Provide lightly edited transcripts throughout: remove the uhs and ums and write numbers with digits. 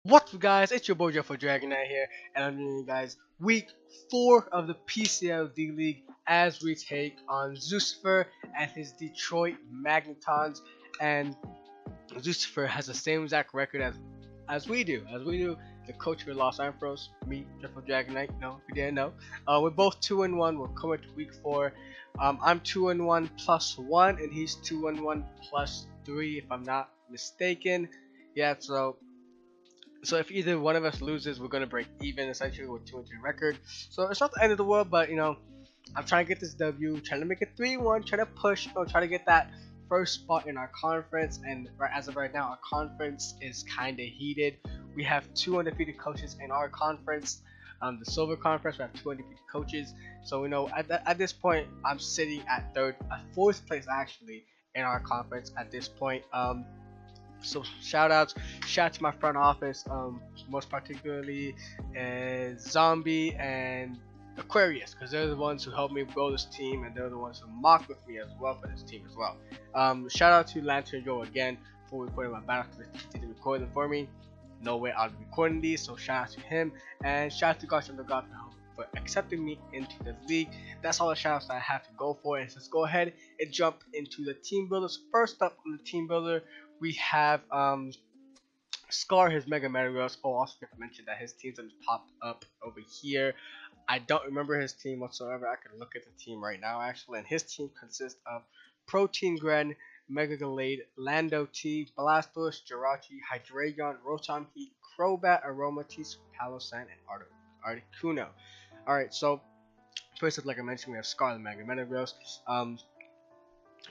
What's up, guys? It's your boy Jeff for Dragonite here, and I'm bringing you guys week 4 of the PCL D-League as we take on Zucifer and his Detroit Magnetons. And Zucifer has the same exact record as we do. The coach for Los Ampharos, me, Jeff for Dragonite. No, if you didn't know, we're both 2-1. We're coming to week 4. I'm 2-1 plus 1, and he's 2-1 plus 3, if I'm not mistaken. Yeah, so if either one of us loses, we're gonna break even essentially with 2-3 record. So it's not the end of the world, but I'm trying to get this W, trying to make it 3-1, trying to push, try to get that first spot in our conference. And as of right now, our conference is kind of heated. We have 2 undefeated coaches in our conference. The Silver Conference, we have 2 undefeated coaches. So at this point, I'm sitting at 4th place actually in our conference at this point. So shout out to my front office, most particularly Zombie and Aquarius, because they're the ones who helped me build this team, and they're the ones who mock with me as well for this team as well. Shout out to Lantern Joe again for recording my battle, because he didn't record them for me. No way I'll be recording these, so shout out to him, and shout out to Gosh and the God for accepting me into the league. That's all the shout outs that I have to go for, and let's go ahead and jump into the team builders. First up on the team builder, we have Scar, his Mega Metagross. Oh, also forgot to mention that his team's gonna pop up over here. I don't remember his team whatsoever. I can look at the team right now actually, and his team consists of Protein Gren, Mega Gallade, Lando T, Blastoise, Jirachi, Hydreigon, Rotom Heat, Crobat, Aromatisse, Palossand, and Articuno. Alright, so first up, like I mentioned, we have Scar, the Mega Metagross.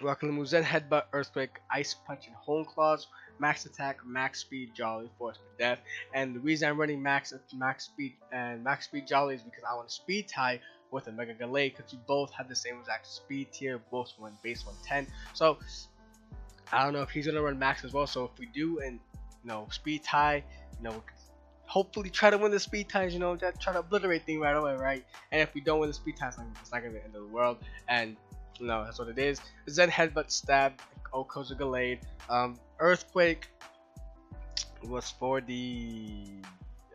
Rocket Zen Headbutt, Earthquake, Ice Punch, and Hone Claws. Max Attack, Max Speed, Jolly, Force for Death. And the reason I'm running Max Speed and Max Speed Jolly is because I want to speed tie with a Mega Gallade, because we both have the same exact speed tier, both won base 110. So I don't know if he's gonna run Max as well. So if we do and speed tie, we can hopefully try to win the speed ties. Try to obliterate things right away, right? And if we don't win the speed ties, it's not gonna be the end of the world. And no, that's what it is. Zen Headbutt, Stab, Okoza Gallade. Earthquake was for the...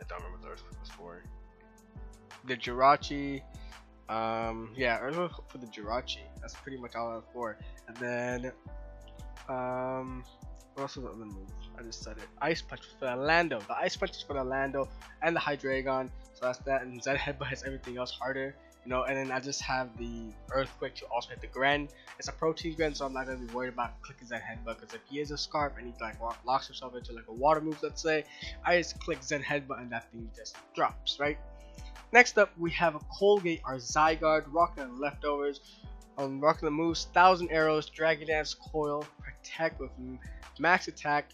I don't remember what the Earthquake was for. The Jirachi. Yeah, Earthquake for the Jirachi. That's pretty much all I was for. And then, what else was the other move? I just said it. Ice Punch was for the Lando. The Ice Punch is for the Lando and the Hydreigon. So that's that. And Zen Headbutt has everything else harder. And then I just have the Earthquake to also hit the Gren. It's a Protein Gren, so I'm not gonna be worried about clicking Zen Headbutt, because if he is a Scarf and he locks himself into like a water move, let's say, I just click Zen Headbutt and that thing just drops, right? Next up, we have a Colgate, our Zygarde, rocking the leftovers. Rocking the moves: 1,000 Arrows, Dragon Dance, Coil, Protect with Max Attack,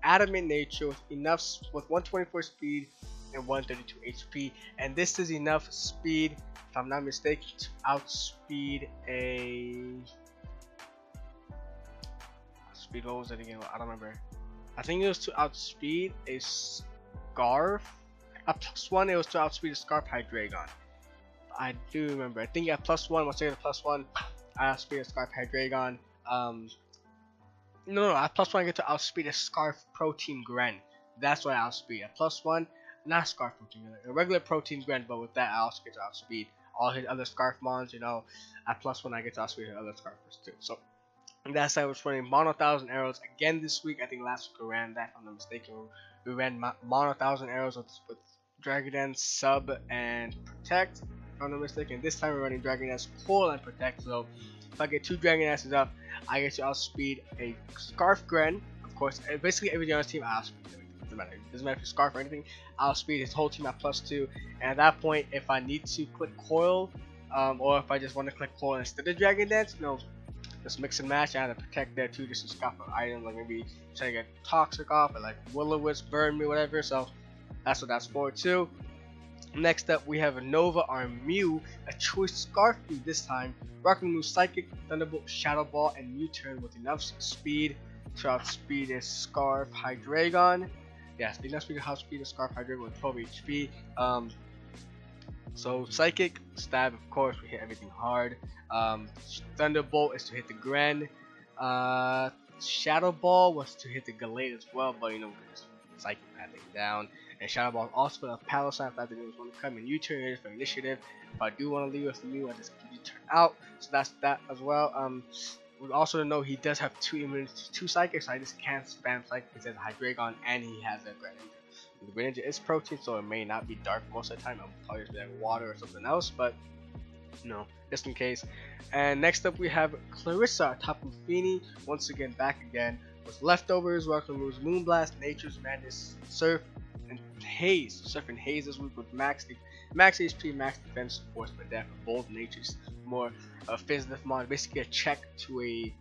Adamant Nature with 124 speed and 132 HP, and this is enough speed, if I'm not mistaken, to outspeed what was it again? I don't remember. I think it was to outspeed a Scarf. At +1, it was to outspeed a Scarf Hydreigon. I do remember. I think at +1, once I get a +1, I outspeed a Scarf Hydreigon. No, at +1 I get to outspeed a Scarf Protein Gren. That's what I outspeed. At +1, not Scarf Protein Gren, a regular Protein Gren, but with that I also get to outspeed all his other Scarf Mons. At +1 I get to outspeed his other Scarfers too. So that's why I was running Mono 1,000 Arrows again this week. I think last week we ran that, if I'm not mistaken. We ran Mono 1,000 Arrows with Dragon Dance, Sub, and Protect, if I'm not mistaken. This time we're running Dragon Dance, Coil, and Protect. So if I get 2 Dragon Dances up, I get to outspeed a Scarf Gren. Of course, basically every other team I outspeed. Doesn't matter if it's Scarf or anything. I'll speed his whole team at +2, and at that point, if I need to click Coil, or if I just want to click Coil instead of Dragon Dance, just mix and match. I have to Protect there too, just to scoff an item, like maybe try to get Toxic off, or like Will-O-Wisp, Burn Me, whatever. So that's what that's for too. Next up, we have a Nova, our Mew, a choice Scarf Mew this time, rocking move Psychic, Thunderbolt, Shadow Ball, and U-Turn with enough speed to outspeed a Scarf Hydreigon. Yes, enough speed to outspeed a Scarf Hydreigon with 12 HP. So Psychic, Stab, of course, we hit everything hard. Thunderbolt is to hit the Gren. Shadow Ball was to hit the Gallade as well, but psychic that thing down. And Shadow Ball also for the Palo Sign if that thing was want to come in U-turn here for initiative. If I do want to leave with you, I just U-turn out. So that's that as well. Also to know he does have 2 immunity, 2 psychics, so I just can't spam psychic because he has a Hydreigon and he has a Greninja. The Greninja is protein, so it may not be dark most of the time. I'll probably just be like water or something else, but no, just in case. And next up we have Clarissa, Tapu Fini, once again back again with leftovers. Welcome moves Moonblast, Nature's Madness, Surf, and Haze. Surf and Haze this week with max HP, max defense, force, but death, bold natures, more offensive mod. Basically a check to a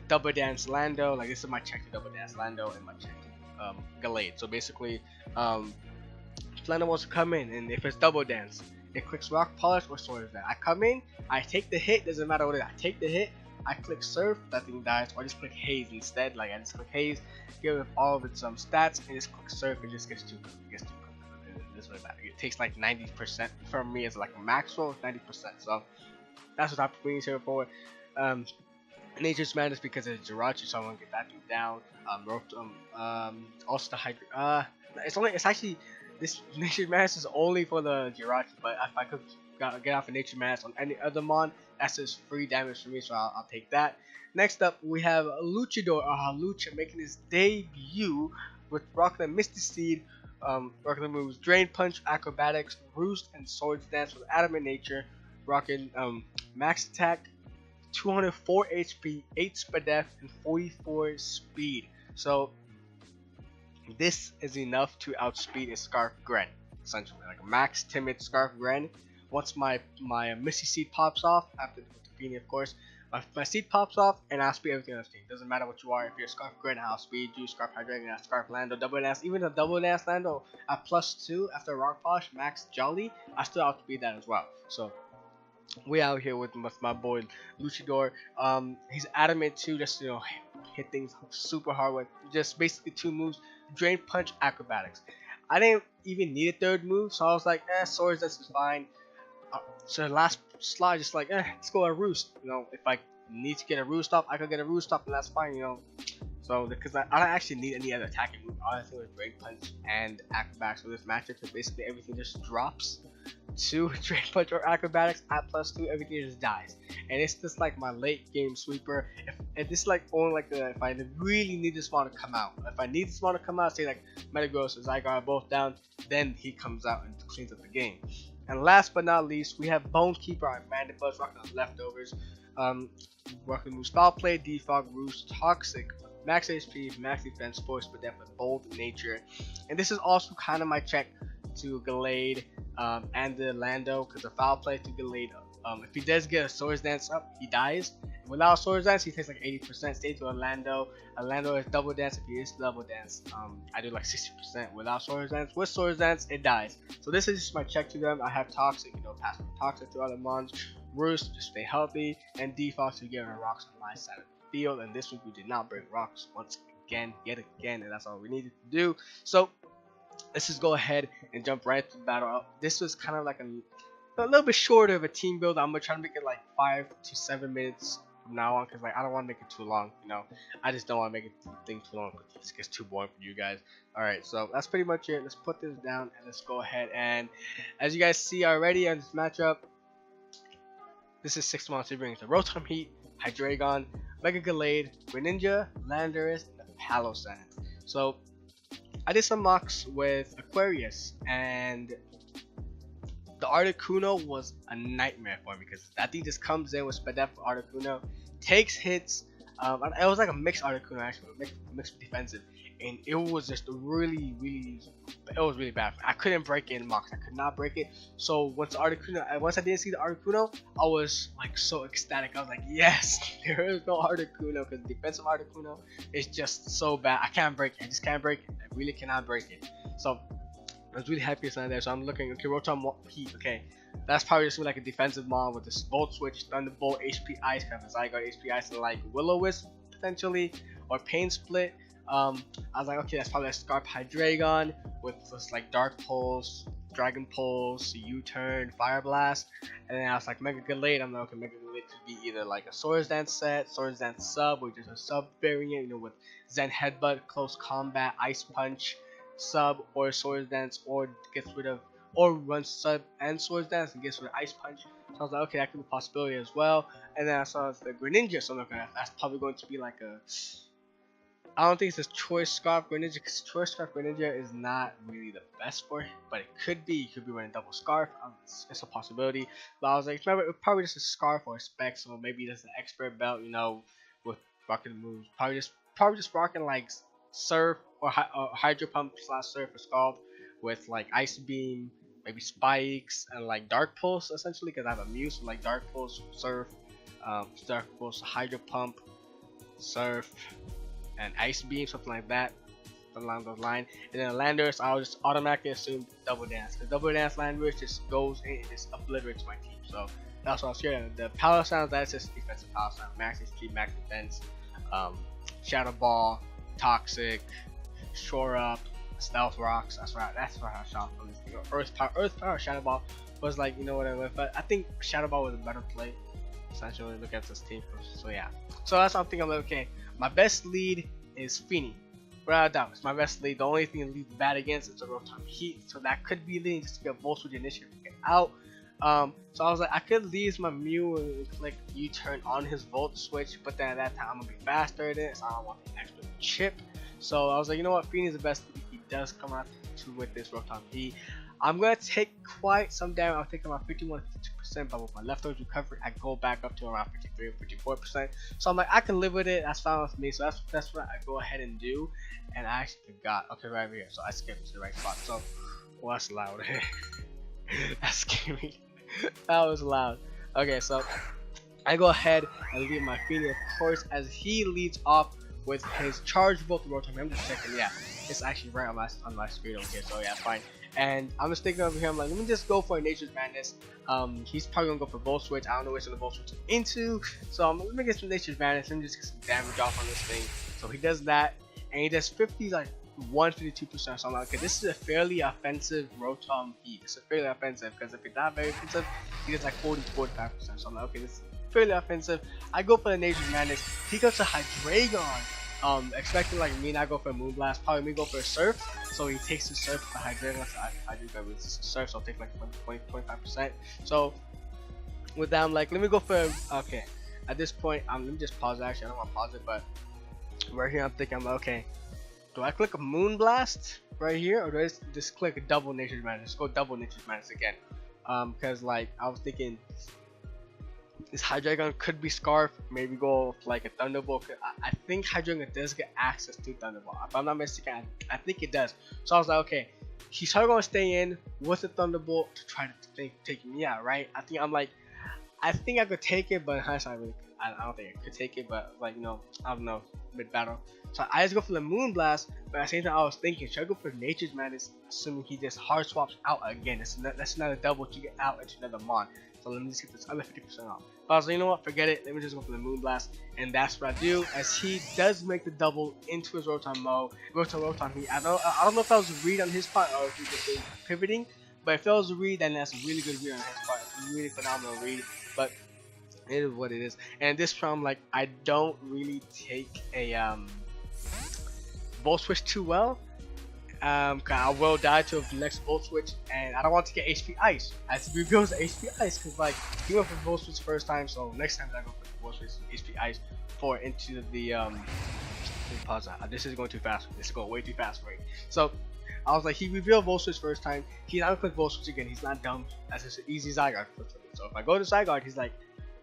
Double Dance Lando. Like this is my check to Double Dance Lando and my check to Gallade. So basically, Lando wants to come in, and if it's Double Dance, it clicks Rock Polish or Swords Dance. I come in, I take the hit. Doesn't matter what it is. I take the hit. I click Surf, that thing dies, or I just click Haze instead. Like I just click Haze, give it all of its stats, and just click Surf. It just gets too quick. It gets too quick. This way back. It takes like 90%. For me, it's like a maximum 90%. So that's what Tapu Fini's here for. Nature's Madness because it's Jirachi, so I want to get that thing down. Also the Hydra. It's actually this Nature's Madness is only for the Jirachi, but if I could get off of Nature's Madness on any other mon, that's just free damage for me, so I'll take that. Next up, we have Luchador, Lucha, making his debut with rocking a Misty Seed, rocking the moves Drain Punch, Acrobatics, Roost, and Swords Dance with Adamant Nature, rocking max attack, 204 HP, 8 Spadef, and 44 speed. So this is enough to outspeed a Scarf Gren, essentially, like a max timid Scarf Gren. Once my Misty Seed pops off, after the Fini of course, my seed pops off and I'll speed everything else. Doesn't matter what you are. If you're Scarf Gren, I'll speed you. Scarf Hydreigon, Scarf Lando, Double Dance, even a Double Dance Lando at +2 after Rock Polish, Max Jolly, I still outspeed that as well. So we out here with my boy Luchador. He's adamant too, just hit things super hard with just basically 2 moves: Drain Punch, Acrobatics. I didn't even need a 3rd move, so I was like, Swords, this is fine. So the last slide, just like, let's go a Roost. If I need to get a Roost off, I could get a Roost off, and that's fine. So because I don't actually need any other attacking move. All I think is Drain Punch and Acrobatics for this matchup. So basically everything just drops to Drain Punch or Acrobatics at +2. Everything just dies, and it's just like my late game sweeper. If this is like only like if I really need this mon to come out. If I need this mon to come out, say like Metagross and Zygarde are both down, then he comes out and cleans up the game. And last but not least, we have Bonekeeper on Mandibuzz, rocking the leftovers. Rocking moves Foul Play, Defog, Roost, Toxic, max HP, max defense, force, but definitely bold nature. And this is also kind of my check to Gallade and the Lando, because the Foul Play to Gallade, if he does get a Swords Dance up, he dies. Without Swords Dance, he takes like 80%. Stay to Orlando. Orlando is Double Dance. If he is Double Dance, I do like 60%. Without Swords Dance, with Swords Dance, it dies. So this is just my check to them. I have Toxic, pass from Toxic to other mons. Roost, just stay healthy, and Default to get rocks on my side of the field. And this week we did not break rocks once again, yet again, and that's all we needed to do. So let's just go ahead and jump right to the battle. This was kind of like a little bit shorter of a team build. I'm gonna try to make it like 5 to 7 minutes from now on, because like I don't want to make it too long. I just don't want to make it thing too long, because it gets too boring for you guys. All right, so that's pretty much it. Let's put this down and let's go ahead, and as you guys see already on this matchup, this is 6 months. Brings the Rotom Heat, Hydreigon, Mega Gallade, Greninja, Landorus, and the Palossand. So I did some mocks with Aquarius, and the Articuno was a nightmare for me, because that thing just comes in with Spadef Articuno, takes hits. It was like a mixed Articuno actually, mixed defensive, and it was just really bad. I couldn't break it in mocks. I could not break it. So once I didn't see the Articuno, I was like so ecstatic. I was like, yes, there is no Articuno, because defensive Articuno is just so bad. I can't break it. I just can't break it. I really cannot break it. So I was really happy it's not there. So I'm looking, okay, Rotom Heat, okay. That's probably just like a defensive mon with this Volt Switch, Thunderbolt, HP Ice, kind of Zygarde, HP Ice, and like Will-O-Wisp potentially, or Pain Split. I was like, okay, that's probably a Scarf Hydreigon with just like Dark Pulse, Dragon Pulse, U-Turn, Fire Blast, and then I was like Mega Gallade. I'm like, okay, Mega Gallade to be either like a Swords Dance set, Swords Dance sub, or just a sub variant, you know, with Zen Headbutt, Close Combat, Ice Punch sub, or Swords Dance, or gets rid of, or runs sub and Swords Dance and gets rid of Ice Punch. So I was like, okay, that could be a possibility as well. And then I saw the Greninja, so I'm like, okay, that's probably going to be like a, I don't think it's a Choice Scarf Greninja, because Choice Scarf Greninja is not really the best for it, but it could be. You could be running double Scarf. It's a possibility. But I was like, remember, it's probably just a Scarf or a Spec, so maybe just an Expert Belt, you know, with rocking moves. Probably just rocking like Surf or Hydro Pump / Surf or Scald with like Ice Beam, maybe Spikes, and like Dark Pulse essentially, because I have a Mew, so like Dark Pulse, Surf, Hydro Pump, Surf, and Ice Beam, something like that, along those lines. And then Landorus, I'll just automatically assume Double Dance, because Double Dance Landorus just goes in and just obliterates my team. So that's what I was hearing. The Power Sounds, that's just defensive Power Sound. Max HP, Max Defense, Shadow Ball, Toxic, Shore Up, Stealth Rocks. That's right I shot from this thing. Earth Power, Shadow Ball was like, you know what I mean, but I think Shadow Ball was a better play. Essentially, look at this team. So yeah, so that's what I'm thinking. I'm like, okay, my best lead is Feeny. Without a doubt, it's my best lead. The only thing that leads bad against is a Rotom Heat, so that could be leading just to get Volt Switch initiative to get out. So I was like, I could leave my Mew and click U-turn on his Volt Switch, but then at that time I'm gonna be faster than it, so I don't want the extra chip. So I was like, you know what, Feeny is the best lead. He does come out with this Rotom Heat. I'm gonna take quite some damage. I'll take around 51 to 52%, but with my leftovers recovery, I go back up to around 53 or 54%. So I'm like, I can live with it. That's fine with me. So that's what I go ahead and do. And I actually forgot. Okay, right over here. So I skipped to the right spot. So, well, that's loud. That scared me. That was loud. Okay, so I go ahead and leave my Feeny, of course, as he leads off with his Charge Volt Rotom. I'm just checking. Yeah, it's actually right on my screen over here. So yeah, fine. And I'm just thinking over here, I'm like, let me just go for a Nature's Madness. He's probably gonna go for Volt Switch. I don't know which of the Volt Switch into. So let me get some Nature's Madness. Let me just get some damage off on this thing. So he does that, and he does 50, like 152%. So I'm like, okay, this is a fairly offensive Rotom Heat. It's fairly offensive, because if it's not very offensive, he does like 45%. So I'm like, okay, this is fairly offensive. I go for the Nature's Madness. He goes to Hydreigon. Expecting like me not go for a Moonblast, probably me go for a Surf. So he takes the Surf for Hydreigon. So I do that with Surf, so I'll take like 25%. So with that, I'm like, let me go for okay. At this point, let me just pause it. Actually, I don't want to pause it, but right here, I'm thinking, I'm like, okay, do I click a Moonblast right here, or do I just click a double Nature's Madness? Just go double Nature's Madness again. Because like I was thinking, this Hydreigon could be Scarf, maybe go like a Thunderbolt. I think Hydreigon does get access to Thunderbolt. If I'm not mistaken, I think it does. So I was like, okay, he's probably gonna stay in with the Thunderbolt to try to take me out, right? I think I could take it, but in hindsight, I don't think I could take it. But like, you know, I don't know, mid battle. So I just go for the Moonblast, but at the same time, I was thinking, should I go for Nature's Madness, assuming he just hard swaps out again? That's another double to get out into another Mon. So let me just get this other 50% off. But I was like, you know what, forget it. Let me just go for the Moonblast. And that's what I do, as he does make the double into his Rotom Heat. I don't know if that was a read on his part or if he was just pivoting. But if that was a read, then that's a really good read on his part. It's a really phenomenal read. But it is what it is. And this time, like, I don't really take a Volt Switch too well. I will die to the next Volt Switch, and I don't want to get HP Ice. As he reveals the HP Ice, because like he went for Volt Switch first time, so next time I go for Volt Switch HP Ice for into the pause that. This is going too fast. This is going way too fast for me. So I was like, he revealed Volt Switch first time. He's not gonna click Volt Switch again. He's not dumb. That's just an easy Zygarde. So if I go to Zygarde, he's like,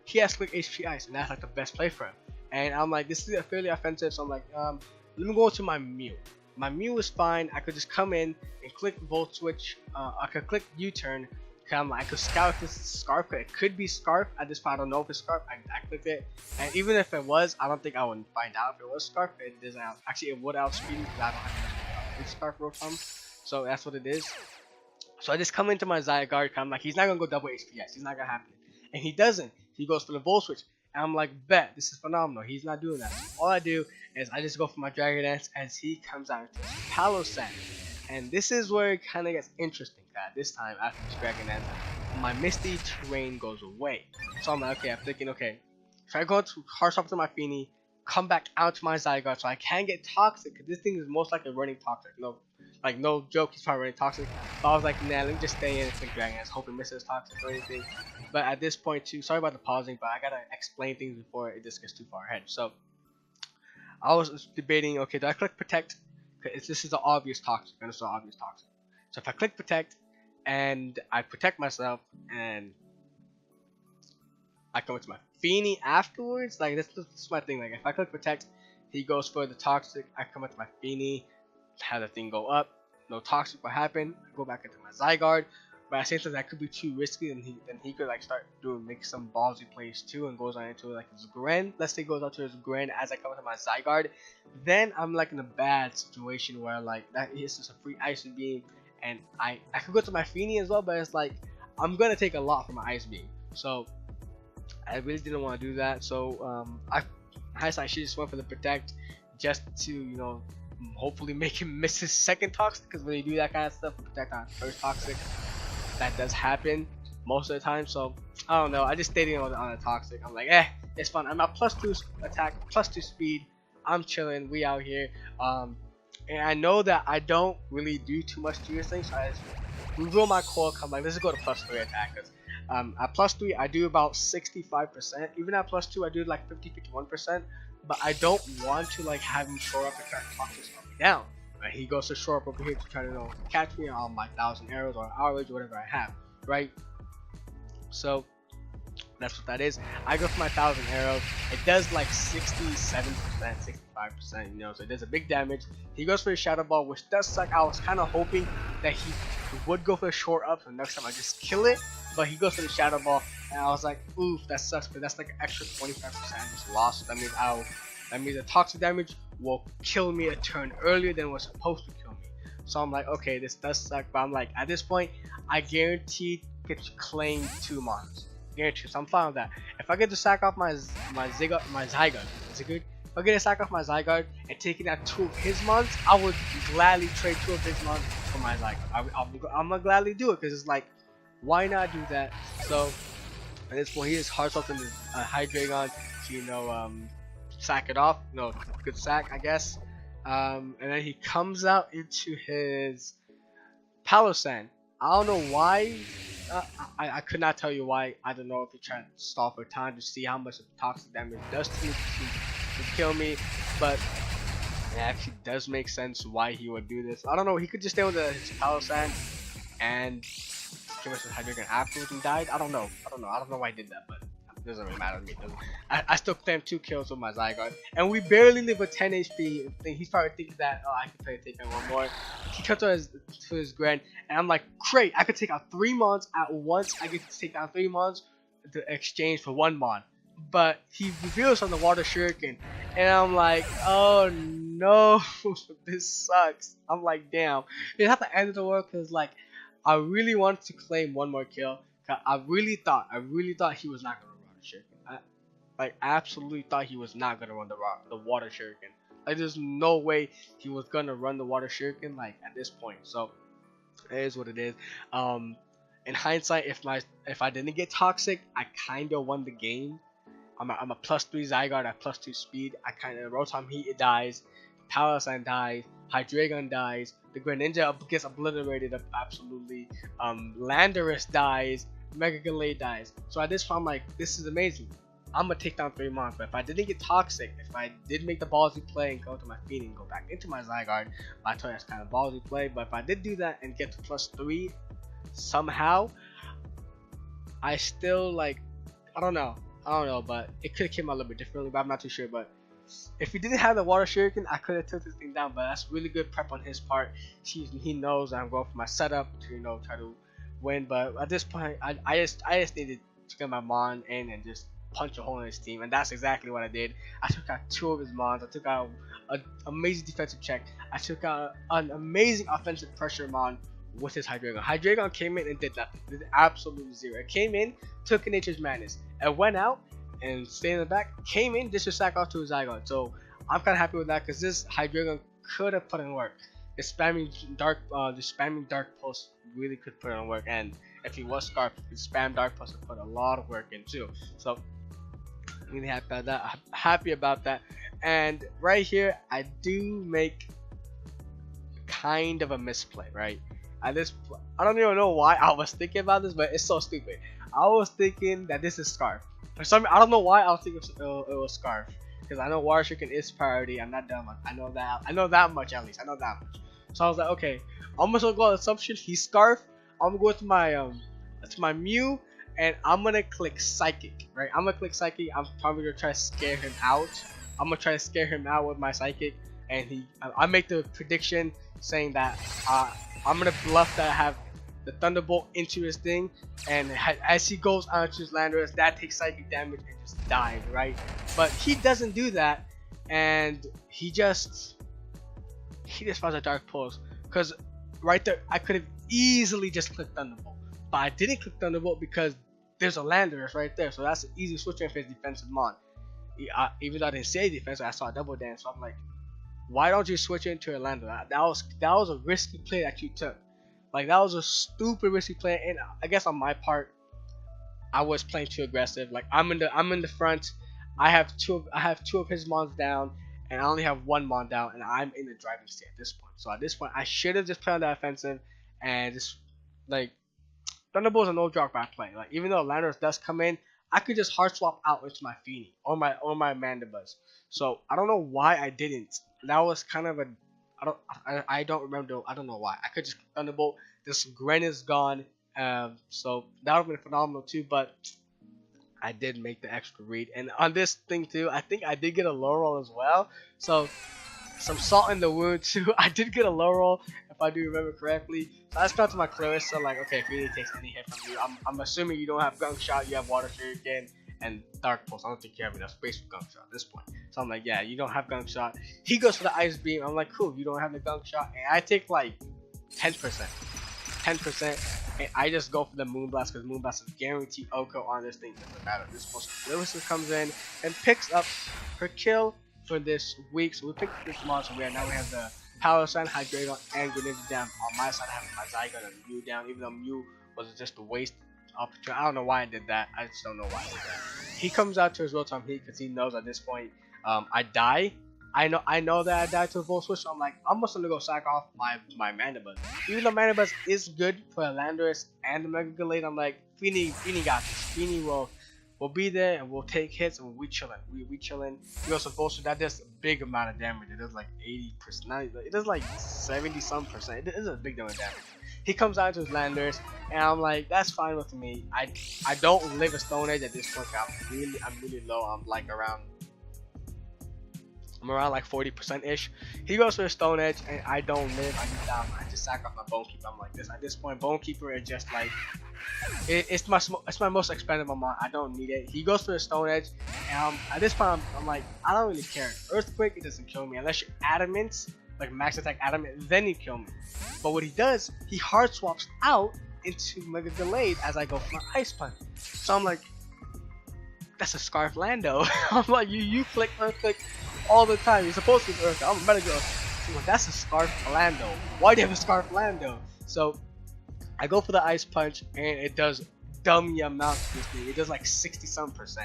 he has to click HP Ice, and that's like the best play for him. And I'm like, this is a fairly offensive. So I'm like, let me go to my Mew. My Mew is fine. I could just come in and click Volt Switch. I could click U-turn. I could scout this Scarf. It could be Scarf. At this point, I don't know if it's Scarf. I clicked it, and even if it was, I don't think I would find out if it was Scarf. It doesn't. Actually, it would outspeed me because I don't have a Scarf Rotom. So that's what it is. So I just come into my Zygarde. I'm like, he's not gonna go double HPS. He's not gonna happen, and he doesn't. He goes for the Volt Switch. And I'm like, bet, this is phenomenal. He's not doing that. So all I do is I just go for my Dragon Dance as he comes out into Palo Sand. And this is where it kind of gets interesting, this time after this Dragon Dance. my Misty Terrain goes away. So I'm like, okay, I'm thinking, okay, if I go to Harsh up to my Feeny, come back out to my Zygarde so I can get Toxic, because this thing is most likely running Toxic. No joke, he's probably running Toxic. But I was like, nah, let me just stay in and think Dragonite, hoping misses Toxic or anything. But at this point too, sorry about the pausing, but I gotta explain things before it just gets too far ahead. So I was debating, okay, do I click Protect? Because this is an obvious Toxic, and it's an obvious Toxic. So if I click Protect, and I protect myself, and I come into my Feeny afterwards, like this is my thing. Like if I click Protect, he goes for the Toxic. I come into my Feeny, have the thing go up. No Toxic will happen. I go back into my Zygarde, but at the same time that could be too risky, and he could like start make some ballsy plays too, and goes on into like his Gren. Let's say goes out to his Gren as I come into my Zygarde. Then I'm like in a bad situation where like that is just a free Ice Beam, and I could go to my Feeny as well, but it's like I'm gonna take a lot from my Ice Beam. So I really didn't want to do that. So I should just went for the Protect just to hopefully make him miss his second Toxic, because when you do that kind of stuff, Protect on first Toxic, that does happen most of the time. So I don't know, I just stayed on the Toxic. I'm like, it's fun. I'm at +2 attack, +2 speed. I'm chilling. We out here. And I know that I don't really do too much to this thing, so I just reveal my core. Come like, let's go to +3 attack. Cause at +3 I do about 65%. Even at +2 I do like 50-51%. But I don't want to like have him shore up and try to talk this me down. Right? He goes to shore up over here to try to catch me on my 1,000 arrows or hours or whatever I have, right? So that's what that is. I go for my 1,000 arrows. It does like 67%, 65%, so it does a big damage. He goes for the Shadow Ball, which does suck. I was kind of hoping that he would go for the short up, so next time I just kill it. But he goes for the Shadow Ball, and I was like, oof, that sucks. But that's like an extra 25% I just lost. That means the Toxic damage will kill me a turn earlier than it was supposed to kill me. So I'm like, okay, this does suck. But I'm like, at this point, I guaranteed get to claim 2 mons. Guaranteed. So I'm fine with that. If I get to sack off my Zygarde, is it good? If I get to sack off my Zygarde and taking out 2 of his mons, I would gladly trade 2 of his mons for my Zygarde. I'm gonna gladly do it, because it's like, why not do that? So at this point, he just hearts up in his Hydreigon to sack it off. No, good sack, I guess. And then he comes out into his Palossand. I don't know why. I could not tell you why. I don't know if he tried to stall for time to see how much Toxic damage does to me to kill me, but it actually does make sense why he would do this. I don't know. He could just stay with his Palossand and kill us with Hydreigon afterwards and died. I don't know why he did that, but it doesn't really matter to me. I still claimed 2 kills with my Zygarde, and we barely live with 10 HP. He's probably thinking that, oh, I can play take on 1 more. He comes to his Gren, and I'm like, great, I could take out 3 mons at once. I get to take down 3 mons to exchange for 1 mon. But he reveals on the Water Shuriken, and I'm like, oh no, this sucks. I'm like, damn, it's not the end of the world, because like, I really wanted to claim 1 more kill. I really thought he was not gonna run the Shuriken. I absolutely thought he was not gonna run the Water Shuriken. Like, there's no way he was gonna run the Water Shuriken like at this point. So it is what it is. In hindsight, if I didn't get Toxic, I kinda won the game. I'm a +3 Zygarde at +2 speed. I kinda Rotom Heat dies, Palossand dies, Hydreigon dies, the Greninja gets obliterated absolutely, Landorus dies, Mega Gallade dies. So at this point I'm like, this is amazing. I'm gonna take down 3 mons. But if I didn't get Toxic, if I did make the ballsy play and go to my Feeny and go back into my Zygarde, I told you that's kind of ballsy play. But if I did do that and get to +3 somehow, I still like, I don't know, but it could have came out a little bit differently, but I'm not too sure. But if he didn't have the Water Shuriken, I could have took this thing down. But that's really good prep on his part. He knows I'm going for my setup to try to win. But at this point, I just needed to get my Mon in and just punch a hole in his team, and that's exactly what I did. I took out 2 of his Mons. I took out an amazing defensive check. I took out an amazing offensive pressure Mon with his Hydreigon. Hydreigon came in and did nothing. Did absolutely 0. It came in, took a Nature's Madness, and went out and stayed in the back. Came in, dished sack off to his Zygarde. So I'm kind of happy with that, because this Hydreigon could have put in work. It's spamming dark Pulse really could put in work, and if he was Scarf, he could spam Dark Pulse and put a lot of work in too. So really happy about that. And right here, I do make kind of a misplay, right? I don't even know why I was thinking about this, but it's so stupid. I was thinking that this is Scarf. For some, I don't know why I was thinking it was Scarf, because I know Water Chicken is priority. I'm not dumb. I know that. I know that much at least. I know that much. So I was like, okay, I'm just gonna go on assumption he's Scarf. I'm gonna go to my Mew, and I'm gonna click Psychic, right? I'm gonna click Psychic. I'm probably gonna try to scare him out. I'm gonna try to scare him out with my Psychic, and I make the prediction saying that I'm gonna bluff that I have the Thunderbolt into his thing, and as he goes onto his Landorus, that takes Psychic damage and just dies, right? But he doesn't do that, and he just finds a Dark Pulse, because right there I could have easily just clicked Thunderbolt, but I didn't click Thunderbolt because there's a Landorus right there, so that's an easy switch in for his defensive mon. Even though I didn't say defense, I saw double dance, so I'm like, why don't you switch into a Landorus? That was a risky play that you took. Like, that was a stupid risky play, and I guess on my part, I was playing too aggressive. Like, I'm in the front. I have two of his mons down, and I only have one mon down, and I'm in the driving seat at this point. So at this point, I should have just played on the offensive, and just like Thunderbolt's a no drop back play. Like, even though Landorus does come in, I could just hard swap out into my Feeny or my Mandibuzz. So I don't know why I didn't. That was kind of a I don't remember. I don't know why. I could just Thunderbolt. This Gren is gone. So that would have been phenomenal too. But I did make the extra read. And on this thing too, I think I did get a low roll as well. So some salt in the wound too. I did get a low roll if I do remember correctly. So I just got to my Clarissa like, okay, if he really takes any hit from you, I'm assuming you don't have Gunk Shot. You have Water Shuriken and Dark Pulse. I don't think you have enough space for Gunk Shot at this point. So I'm like, yeah, you don't have Gunk Shot. He goes for the Ice Beam. I'm like, cool, you don't have the Gunk Shot. And I take like 10%. And I just go for the Moonblast because Moonblast is guaranteed Oko on this thing. Doesn't matter. This Clarissa comes in and picks up her kill for this week. So we picked this monster. Now we have the Power Sign, Hydreigon, and Greninja down. On my side, I have my Zygon and Mew down, even though Mew was just a waste opportunity. I don't know why I did that. I just don't know why I did that. He comes out to his Rotom Heat because he knows at this point I die. I know that I died to a Volt Switch, so I'm like, I'm just gonna go sack off my Mandibuzz. Even though Mandibuzz is good for a Landorus and the Mega Gallade, I'm like, Feeny got this. Feeny will be there and we'll take hits and we chillin'. We chillin'. We also Volt Switch, that does a big amount of damage. It does like 80%. It does like 70-some%. It is a big amount of damage. He comes out to his Landorus, and I'm like, that's fine with me. I don't live a Stone Edge at this point. I'm really low. I'm around like 40% ish. He goes for a Stone Edge, and I don't live. I just sack off my Bone Keeper. I'm like this. At this point, Bone Keeper is just like it's my most expendable mon. I don't need it. He goes for a Stone Edge, and at this point, I'm like, I don't really care. Earthquake, it doesn't kill me unless you're Adamant, like Max Attack Adamant. Then you kill me. But what he does, he hard swaps out into Mega Gallade as I go for my Ice Punch. So I'm like, that's a Scarf Lando. I'm like, you click Earthquake all the time. You're supposed to be Earthquake. I'm a Mega Girl. So like, that's a Scarf Lando. Why do you have a Scarf Lando? So I go for the Ice Punch, and it does dummy amounts of this thing. It does like 60-some%.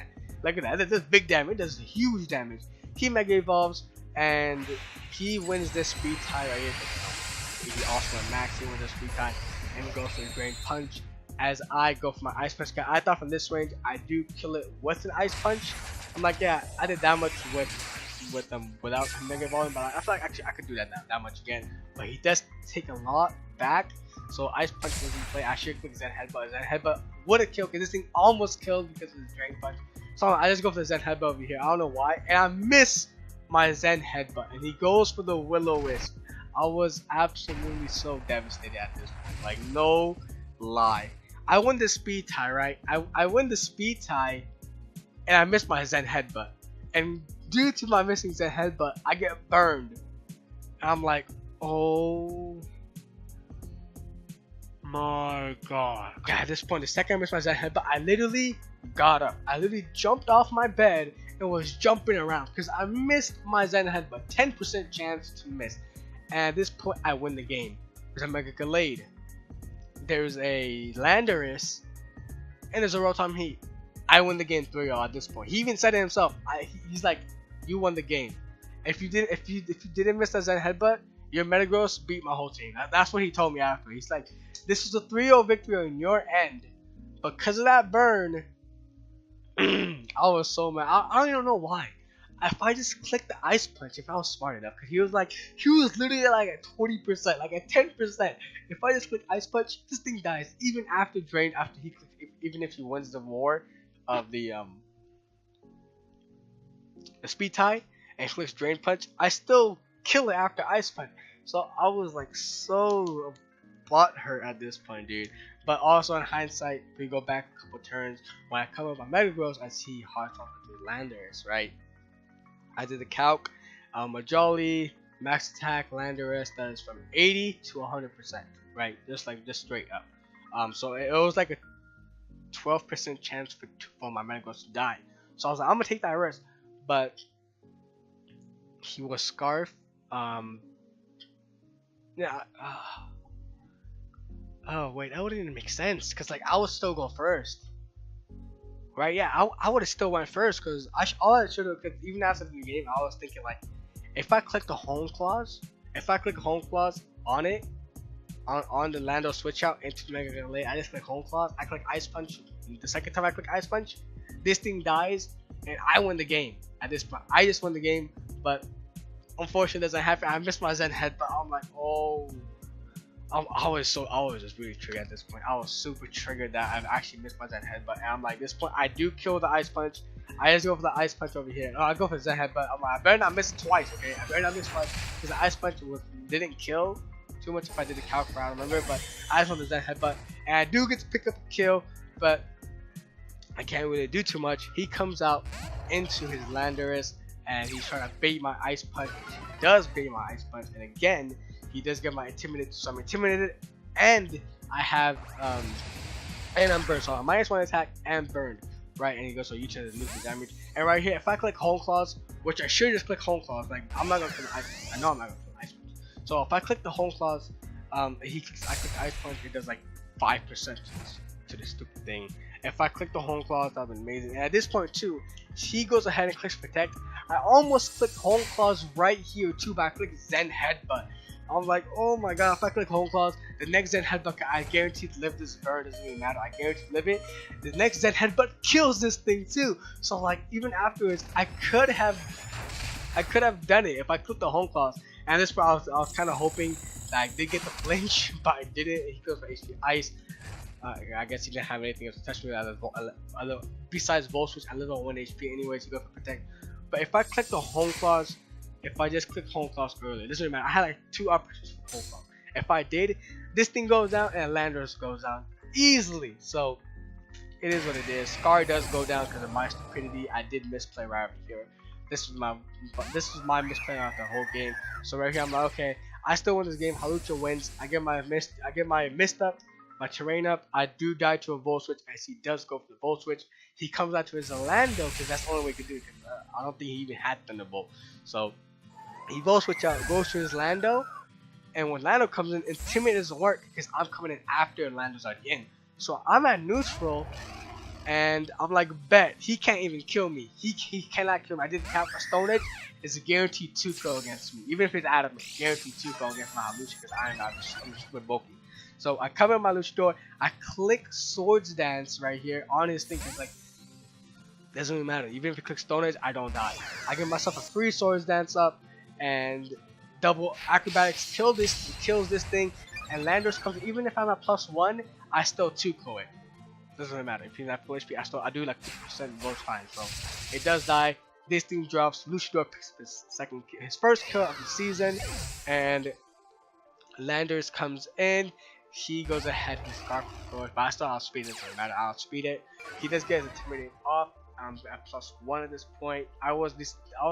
Look at that. It does big damage. It does huge damage. He Mega Evolves, and he wins this speed tie right here. He also went max. He wins this speed tie, and he goes for the Drain Punch. As I go for my Ice Punch, I thought from this range I do kill it with an Ice Punch. I'm like, yeah, I did that much with them without Mega Volume, but I feel like actually I could do that much again. But he does take a lot back, so Ice Punch wasn't in play. I should click Zen Headbutt. Zen Headbutt would have killed because this thing almost killed because of the Drain Punch. So I just go for the Zen Headbutt over here. I don't know why, and I miss my Zen Headbutt, and he goes for the Will-O-Wisp. I was absolutely so devastated at this point. Like, no lie. I win the speed tie, right? I win the speed tie, and I miss my Zen Headbutt. And due to my missing Zen Headbutt, I get burned. And I'm like, oh my god. Okay, at this point, the second I missed my Zen Headbutt, I literally got up. I literally jumped off my bed and was jumping around because I missed my Zen Headbutt. 10% chance to miss. And at this point, I win the game. There's a Mega Gallade. there's a Landorus, and there's a Rotom Heat. I win the game 3-0 at this point. He even said it himself. He's like, you won the game. If you didn't miss that Zen Headbutt, your Metagross beat my whole team. That's what he told me after. He's like, this was a 3-0 victory on your end. Because of that burn, I was so mad. I don't even know why. If I just clicked the Ice Punch, if I was smart enough, because he was literally like at 20%, like at 10%. If I just click Ice Punch, this thing dies. Even after Drain, after he clicks, even if he wins the war of the Speed Tie and clicks Drain Punch, I still kill it after Ice Punch. So I was like so butthurt at this point, dude. But also in hindsight, if we go back a couple turns, when I come up with my Metagross, I see Hard Top with Landorus, right? I did the calc, a Jolly, max attack, Landorus, that is from 80 to 100%, right? Just straight up. So it was like a 12% chance for my Metagross to die. So I was like, I'm gonna take that risk. But he was Scarf. Yeah. Oh wait, that wouldn't even make sense, cause like I would still go first, right? Yeah, I would have still went first, cause all I should have, cause even after the game, I was thinking like, if I click the Home Clause, on it, on the Lando switch out into the Mega Lay, I just click Home Clause, I click Ice Punch. The second time I click Ice Punch, this thing dies, and I win the game. At this point, I just won the game, but unfortunately, it doesn't happen. I missed my Zen Head, but I'm like, oh. I was just really triggered at this point. I was super triggered that I've actually missed my Zen Headbutt, and I'm like, this point I do kill the Ice Punch. I just go for the Ice Punch over here. I go for the Zen Headbutt. I'm like, I better not miss it twice, okay? I better not miss twice, because the Ice Punch didn't kill too much if I did the calc, I don't remember, but I just want the Zen Headbutt, and I do get to pick up the kill, but I can't really do too much. He comes out into his Landorus, and he's trying to bait my Ice Punch. He does bait my Ice Punch, and again, he does get my Intimidated, so I'm intimidated, and I have and I'm burned, so I'm -1 attack and burned, right? And he goes, so you change the nuclear damage. And right here, if I click Home Clause, which I should just click Home Clause, like I'm not gonna click Ice Punch. I know I'm not gonna click Ice Punch. So if I click the Home Clause, I click Ice Punch, it does like 5% to this stupid thing. If I click the Home Clause, that would be amazing. And at this point too, he goes ahead and clicks Protect. I almost clicked Home Clause right here too, but I clicked Zen Headbutt. I'm like, oh my god, if I click Home Clause, the next Zen Headbutt, I guarantee to live this burn, doesn't even matter, I guarantee to live it. The next Zen Headbutt kills this thing too. So like, even afterwards, I could have done it if I clicked the Home Clause. And this part, I was kind of hoping that I did get the flinch, but I didn't. He goes for HP Ice. I guess he didn't have anything else to touch me besides Volt Switch at level 1 HP anyway, to go for Protect. But if I click the Home Clause, if I just click Home Clause earlier, this doesn't matter. I had like 2 options for Home Clause. If I did, this thing goes down and Landorus goes down easily. So it is what it is. Scar does go down because of my stupidity. I did misplay right over here. This was my misplay out the whole game. So right here I'm like, okay, I still win this game. Hawlucha wins. I get my mist up, my terrain up. I do die to a Volt Switch as he does go for the Volt Switch. He comes out to his Orlando because that's the only way he could do it. I don't think he even had Thunderbolt. So he Volt Switch out, goes to his Lando, and when Lando comes in, Intimidate doesn't work because I'm coming in after Lando's already in. So I'm at neutral, and I'm like, bet he can't even kill me. He cannot kill me. I did count for Stone Edge. It's a guaranteed 2-throw against me. Even if it's out of me, guaranteed 2-throw against my Hawlucha because I'm just with Bulky. So I come in my Luchador, I click Swords Dance right here on his thing. It's like, doesn't even matter. Even if you click Stone Edge, I don't die. I give myself a free Swords Dance up, and double Acrobatics kills this thing, and Landorus comes. Even if I'm at +1, I still 2-KO it. Doesn't really matter. If he's at full HP, I do like 50% both times. So it does die. This thing drops. Luchador picks up his first kill of the season, and Landorus comes in. He goes ahead and Scarf forward, but I still outspeed it. Doesn't matter. I'll outspeed it. He does get his Intimidating off. I'm at +1 at this point. I was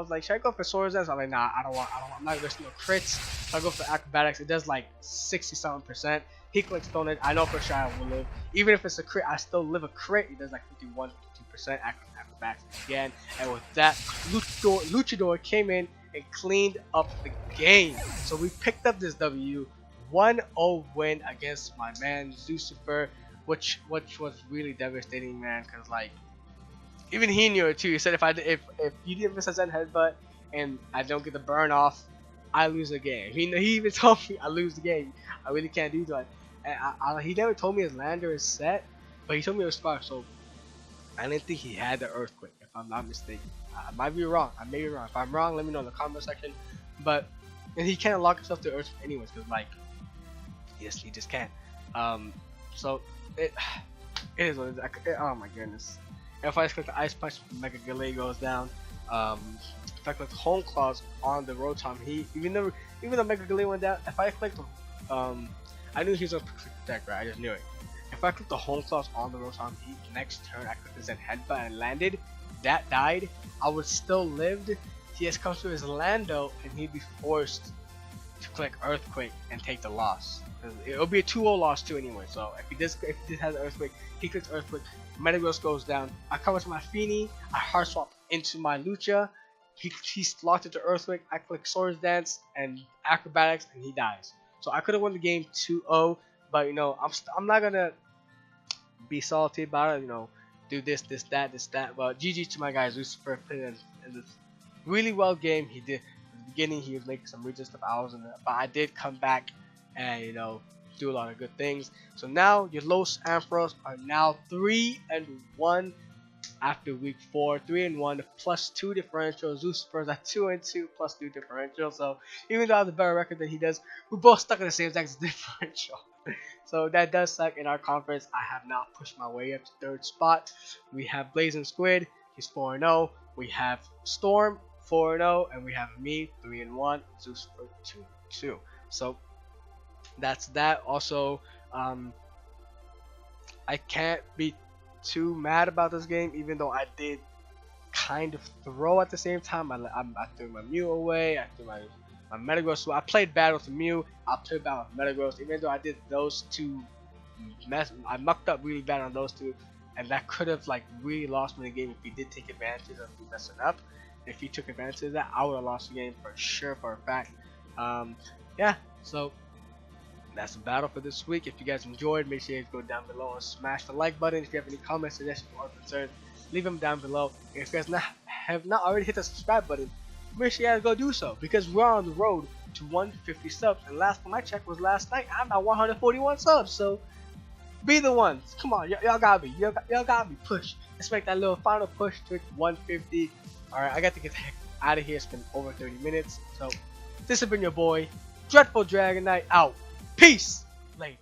like, should I go for Swords Dance? I'm like, nah, I'm not risking no crits. So I go for Acrobatics. It does like 60-something%. He clicks Stone Edge. I know for sure I will live. Even if it's a crit, I still live a crit. He does like 51-52% Acrobatics again. And with that, Luchador came in and cleaned up the game. So we picked up this W 1-0 win against my man Lucifer, which was really devastating, man. Cause like even he knew it too. He said if you didn't miss a Zen headbutt and I don't get the burn off, I lose the game. He even told me I lose the game. I really can't do that. And he never told me his lander is set, but he told me it was spark. So I didn't think he had the earthquake, if I'm not mistaken. I might be wrong. I may be wrong. If I'm wrong, let me know in the comment section. But and he can't lock himself to earthquake anyways, cause like he just can't. So it is what it is. Oh my goodness. If I click the Ice Punch, Mega Galley goes down. If I click Home Claws on the Rotom, even though Mega Galley went down, if I clicked I knew he was gonna click Protect, right? I just knew it. If I clicked the Home Claws on the Rotom, next turn I clicked the Zen Headbutt and landed, that died, I would still lived. He has come to his Lando and he'd be forced to click Earthquake and take the loss. It'll be a 2-0 loss too anyway. So if he does have the Earthquake, he clicks Earthquake, Metagross goes down. I come into my Feeny, I Hard Swap into my Lucha. He's locked into Earthquake. I click Swords Dance and Acrobatics, and he dies. So I could have won the game 2-0, but you know I'm not gonna be salty about it. You know, do this, that. But GG to my guy Lucifer, played in this really well game. He did. At the beginning, he was making some region stuff. But I did come back and you know do a lot of good things. So now your Los Ampharos are now 3-1 after week 4. 3-1 +2 differential. Lucifer's at 2-2 +2 differential. So even though I have a better record than he does, we're both stuck in the same exact differential. So that does suck. In our conference, I have not pushed my way up to 3rd spot. We have Blazing Squid, he's 4-0. We have Storm 4-0, and we have me 3-1. Lucifer 2-2. So that's that. Also, I can't be too mad about this game, even though I did kind of throw at the same time. I threw my Mew away. I threw my Metagross. So I played bad with the Mew. I played bad with Metagross. Even though I did those two, I mucked up really bad on those two, and that could have like really lost me the game if he did take advantage of me messing up. If he took advantage of that, I would have lost the game for sure, for a fact. Yeah. So that's the battle for this week. If you guys enjoyed, make sure you go down below and smash the like button. If you have any comments, suggestions, or concerns, leave them down below. And if you guys have not already hit the subscribe button, make sure you guys go do so, because we're on the road to 150 subs. And last time I checked was last night. I'm at 141 subs. So be the ones. Come on, y'all got me. Y'all got me. Push. Let's make that little final push to 150. All right, I got to get the heck out of here. It's been over 30 minutes. So this has been your boy, Dreadful Dragonite, out. Peace! Later.